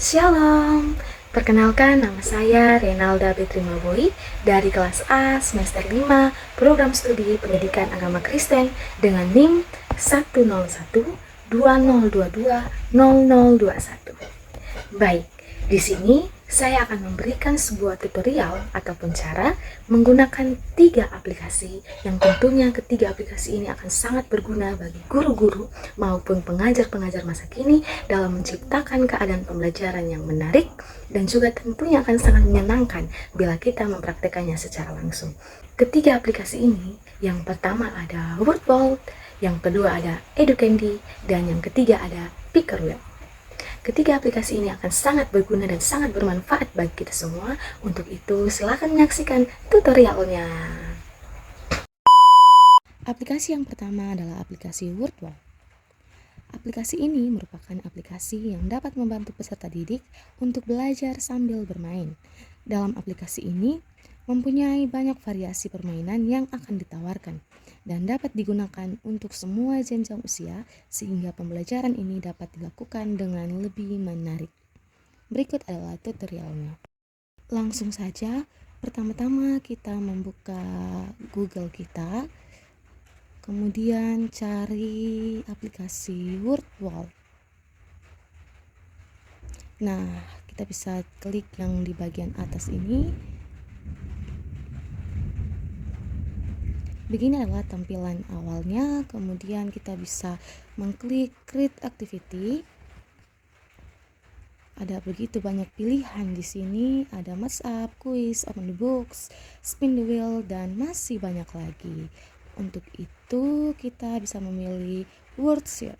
Shalom, perkenalkan nama saya Renalda Betrimaboy dari kelas A semester 5 program studi pendidikan agama Kristen dengan NIM 10120220021. Baik, di sini saya akan memberikan sebuah tutorial ataupun cara menggunakan 3 aplikasi yang tentunya ketiga aplikasi ini akan sangat berguna bagi guru-guru maupun pengajar-pengajar masa kini dalam menciptakan keadaan pembelajaran yang menarik dan juga tentunya akan sangat menyenangkan bila kita mempraktekannya secara langsung. Ketiga aplikasi ini, yang pertama ada Wordwall, yang kedua ada Educandy, dan yang ketiga ada Pickerwheel. Ketiga aplikasi ini akan sangat berguna dan sangat bermanfaat bagi kita semua. Untuk itu, silakan menyaksikan tutorialnya. Aplikasi yang pertama adalah aplikasi Wordwall. Aplikasi ini merupakan aplikasi yang dapat membantu peserta didik untuk belajar sambil bermain. Dalam aplikasi ini, mempunyai banyak variasi permainan yang akan ditawarkan dan dapat digunakan untuk semua jenjang usia sehingga pembelajaran ini dapat dilakukan dengan lebih menarik. Berikut adalah tutorialnya. Langsung saja, pertama-tama kita membuka Google kita, kemudian cari aplikasi Wordwall. Nah, kita bisa klik yang di bagian atas ini. Begini adalah tampilan awalnya, kemudian kita bisa mengklik Create Activity. Ada begitu banyak pilihan di sini, ada Match Up, Quiz, Open the Books, Spin the Wheel, dan masih banyak lagi. Untuk itu kita bisa memilih Wordshare.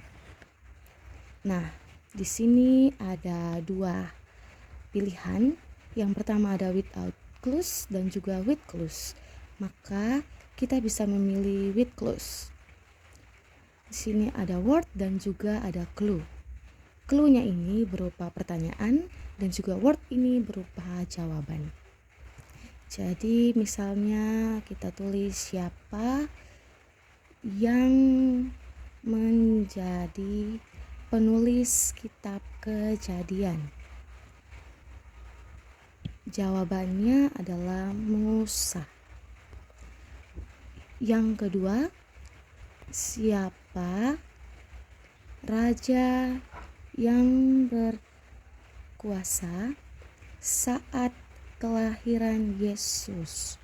Nah, di sini ada 2 pilihan. Yang pertama ada without clues dan juga with clues. Maka kita bisa memilih with clues. Di sini ada word dan juga ada clue. Clue-nya ini berupa pertanyaan dan juga word ini berupa jawaban. Jadi misalnya kita tulis siapa yang menjadi penulis kitab Kejadian. Jawabannya adalah Musa. Yang kedua, siapa raja yang berkuasa saat kelahiran Yesus?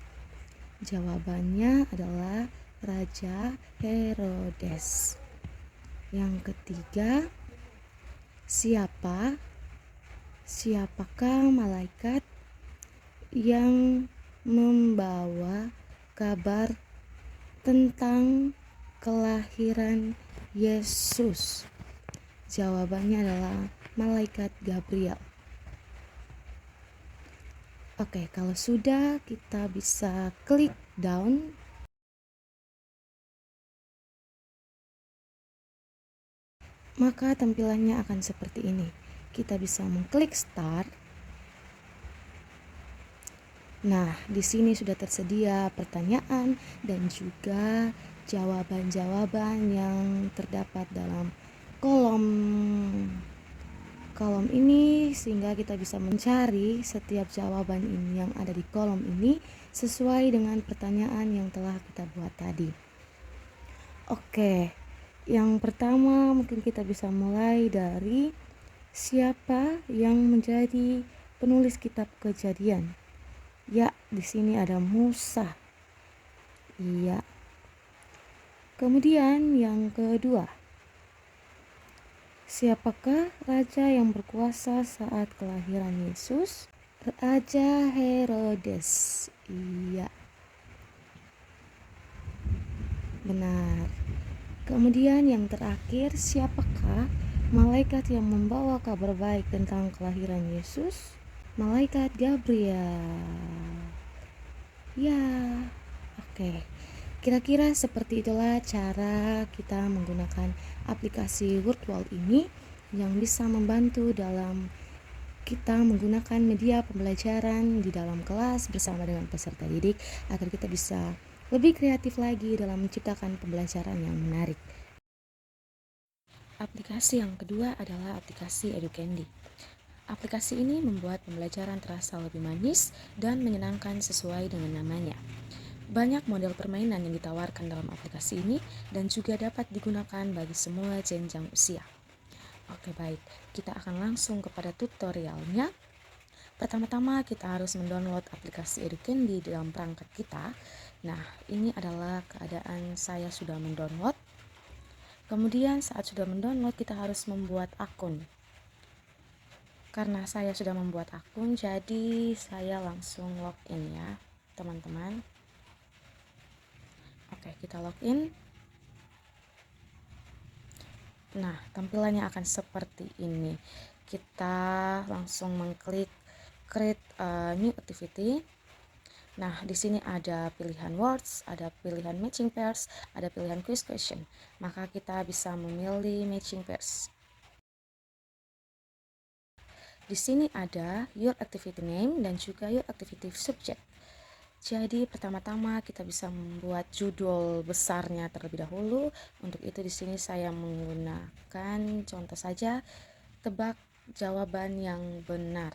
Jawabannya adalah Raja Herodes. Yang ketiga, siapakah malaikat yang membawa kabar tentang kelahiran Yesus? Jawabannya adalah malaikat Gabriel. Oke, kalau sudah kita bisa klik down. Maka tampilannya akan seperti ini. Kita bisa mengklik start. Nah, di sini sudah tersedia pertanyaan dan juga jawaban-jawaban yang terdapat dalam kolom ini, sehingga kita bisa mencari setiap jawaban ini yang ada di kolom ini sesuai dengan pertanyaan yang telah kita buat tadi. Oke, yang pertama mungkin kita bisa mulai dari siapa yang menjadi penulis kitab Kejadian. Ya, di sini ada Musa. Iya. Kemudian yang kedua, siapakah raja yang berkuasa saat kelahiran Yesus? Raja Herodes. Iya. Benar. Kemudian yang terakhir, siapakah malaikat yang membawa kabar baik tentang kelahiran Yesus? Malaikat Gabriel. Ya, oke. Kira-kira seperti itulah cara kita menggunakan aplikasi Wordwall ini yang bisa membantu dalam kita menggunakan media pembelajaran di dalam kelas bersama dengan peserta didik agar kita bisa lebih kreatif lagi dalam menciptakan pembelajaran yang menarik. Aplikasi yang kedua adalah aplikasi Educandy. Aplikasi ini membuat pembelajaran terasa lebih manis dan menyenangkan sesuai dengan namanya. Banyak model permainan yang ditawarkan dalam aplikasi ini dan juga dapat digunakan bagi semua jenjang usia. Oke, baik, kita akan langsung kepada tutorialnya. Pertama-tama kita harus mendownload aplikasi Educandy di dalam perangkat kita. Nah, ini adalah keadaan saya sudah mendownload. Kemudian saat sudah mendownload kita harus membuat akun. Karena saya sudah membuat akun, jadi saya langsung login ya, teman-teman. Oke, kita login. Nah, tampilannya akan seperti ini. Kita langsung mengklik create a new activity. Nah, di sini ada pilihan words, ada pilihan matching pairs, ada pilihan quiz question. Maka kita bisa memilih matching pairs. Di sini ada your activity name dan juga your activity subject. Jadi pertama-tama kita bisa membuat judul besarnya terlebih dahulu. Untuk itu di sini saya menggunakan contoh saja tebak jawaban yang benar.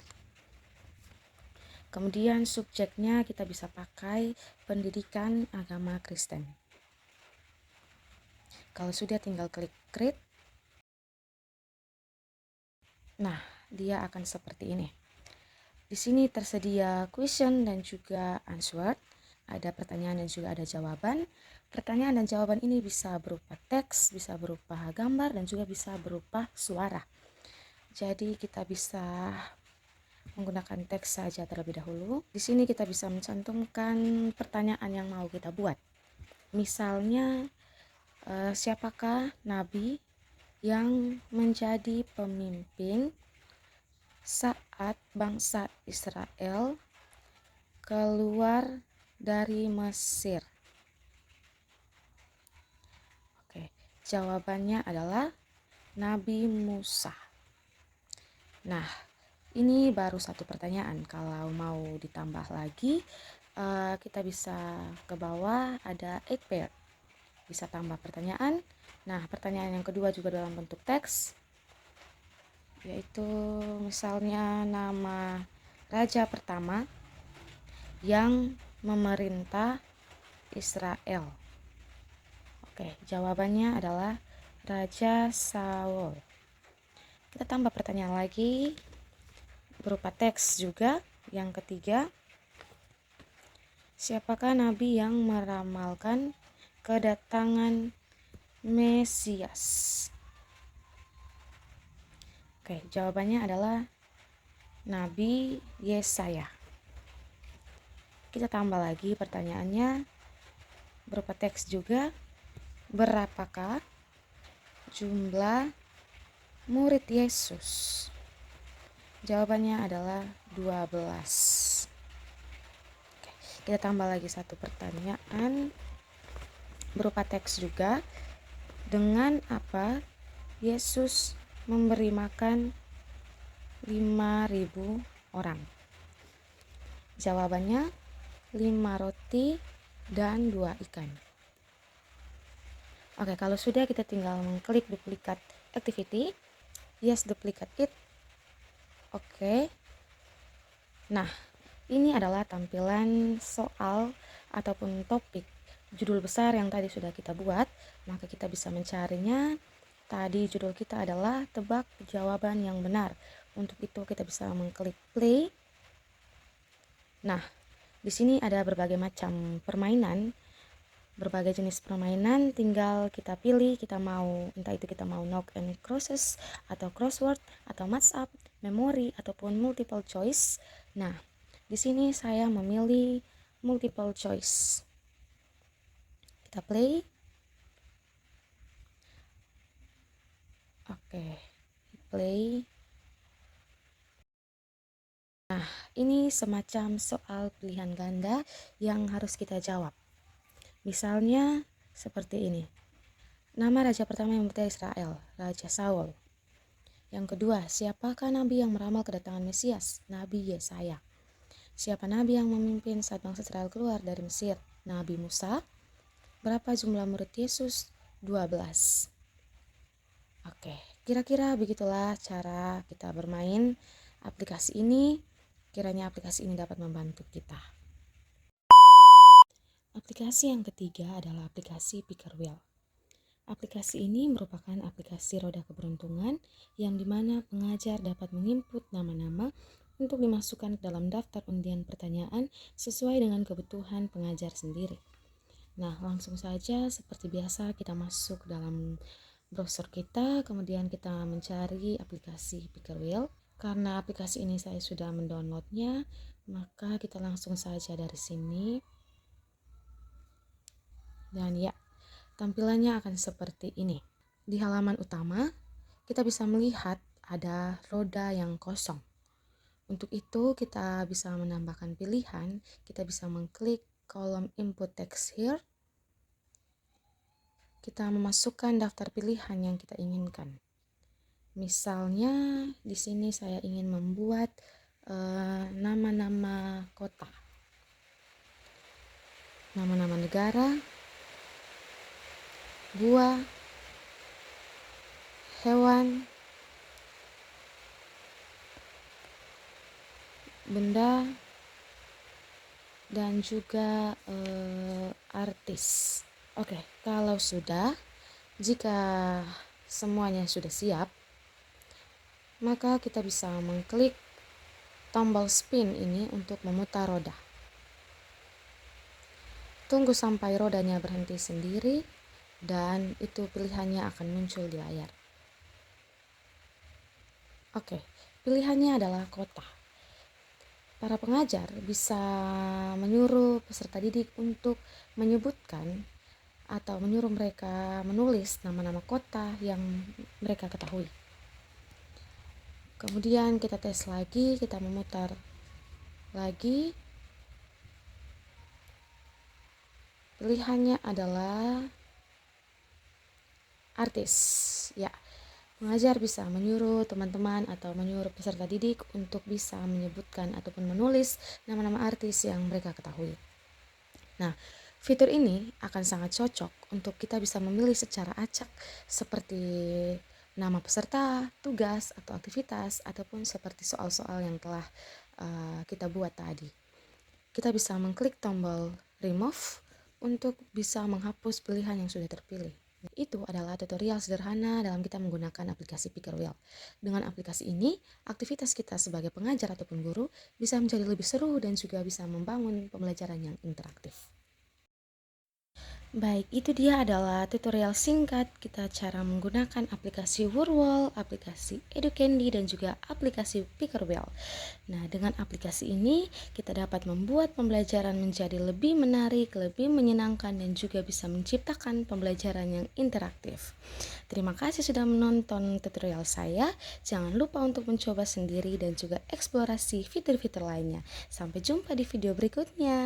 Kemudian subjeknya kita bisa pakai pendidikan agama Kristen. Kalau sudah tinggal klik create. Nah, dia akan seperti ini. Di sini tersedia question dan juga answer. Ada pertanyaan dan juga ada jawaban. Pertanyaan dan jawaban ini bisa berupa teks, bisa berupa gambar, dan juga bisa berupa suara. Jadi kita bisa menggunakan teks saja terlebih dahulu. Di sini kita bisa mencantumkan pertanyaan yang mau kita buat. Misalnya, siapakah nabi yang menjadi pemimpin saat bangsa Israel keluar dari Mesir? Oke, jawabannya adalah Nabi Musa. Nah, ini baru satu pertanyaan. Kalau mau ditambah lagi, kita bisa ke bawah ada 8 pair. Bisa tambah pertanyaan. Nah, pertanyaan yang kedua juga dalam bentuk teks, yaitu misalnya nama raja pertama yang memerintah Israel. Oke, jawabannya adalah Raja Saul. Kita tambah pertanyaan lagi berupa teks juga. Yang ketiga, siapakah nabi yang meramalkan kedatangan Mesias? Oke, jawabannya adalah Nabi Yesaya. Kita tambah lagi pertanyaannya berupa teks juga. Berapakah jumlah murid Yesus? Jawabannya adalah 12. Oke, kita tambah lagi satu pertanyaan berupa teks juga. Dengan apa Yesus memberi makan 5.000 orang? Jawabannya 5 roti dan 2 ikan. Oke, kalau sudah kita tinggal mengklik duplicate activity. Yes, duplicate it. Oke. Nah, ini adalah tampilan soal ataupun topik judul besar yang tadi sudah kita buat. Maka kita bisa mencarinya. Tadi judul kita adalah tebak jawaban yang benar. Untuk itu kita bisa mengklik play. Nah, di sini ada berbagai macam permainan, berbagai jenis permainan. Tinggal kita pilih, kita mau, entah itu kita mau knock and crosses, atau crossword, atau match up, memori, ataupun multiple choice. Nah, di sini saya memilih multiple choice. Kita play. Oke, play. Nah, ini semacam soal pilihan ganda yang harus kita jawab. Misalnya seperti ini. Nama raja pertama yang memerintah Israel, Raja Saul. Yang kedua, siapakah nabi yang meramal kedatangan Mesias? Nabi Yesaya. Siapa nabi yang memimpin saat bangsa Israel keluar dari Mesir? Nabi Musa. Berapa jumlah murid Yesus? 12. Oke, kira-kira begitulah cara kita bermain Kiranya aplikasi ini dapat membantu kita. Aplikasi yang ketiga adalah aplikasi Pickerwheel. Aplikasi ini merupakan aplikasi roda keberuntungan yang dimana pengajar dapat menginput nama-nama untuk dimasukkan ke dalam daftar undian pertanyaan sesuai dengan kebutuhan pengajar sendiri. Nah, langsung saja seperti biasa kita masuk dalam browser kita, kemudian kita mencari aplikasi Pickerwheel. Karena aplikasi ini saya sudah mendownloadnya, maka kita langsung saja dari sini. Dan ya, tampilannya akan seperti ini. Di halaman utama, kita bisa melihat ada roda yang kosong. Untuk itu, kita bisa menambahkan pilihan. Kita bisa mengklik kolom input text here. Kita memasukkan daftar pilihan yang kita inginkan. Misalnya, di sini saya ingin membuat nama-nama kota, nama-nama negara, buah, hewan, benda, dan juga artis. Oke, kalau sudah, jika semuanya sudah siap, maka kita bisa mengklik tombol spin ini untuk memutar roda. Tunggu sampai rodanya berhenti sendiri dan itu pilihannya akan muncul di layar. Oke, pilihannya adalah kota. Para pengajar bisa menyuruh peserta didik untuk menyebutkan atau menyuruh mereka menulis nama-nama kota yang mereka ketahui. Kemudian kita tes lagi, kita memutar lagi. Pilihannya adalah artis. Ya, pengajar bisa menyuruh teman-teman atau menyuruh peserta didik untuk bisa menyebutkan ataupun menulis nama-nama artis yang mereka ketahui. Nah, fitur ini akan sangat cocok untuk kita bisa memilih secara acak seperti nama peserta, tugas atau aktivitas, ataupun seperti soal-soal yang telah kita buat tadi. Kita bisa mengklik tombol remove untuk bisa menghapus pilihan yang sudah terpilih. Itu adalah tutorial sederhana dalam kita menggunakan aplikasi Pickerwheel. Dengan aplikasi ini, aktivitas kita sebagai pengajar ataupun guru bisa menjadi lebih seru dan juga bisa membangun pembelajaran yang interaktif. Baik, itu dia adalah tutorial singkat kita cara menggunakan aplikasi Wordwall, aplikasi Educandy, dan juga aplikasi Pickerwheel. Nah, dengan aplikasi ini kita dapat membuat pembelajaran menjadi lebih menarik, lebih menyenangkan, dan juga bisa menciptakan pembelajaran yang interaktif. Terima kasih sudah menonton tutorial saya. Jangan lupa untuk mencoba sendiri dan juga eksplorasi fitur-fitur lainnya. Sampai jumpa di video berikutnya.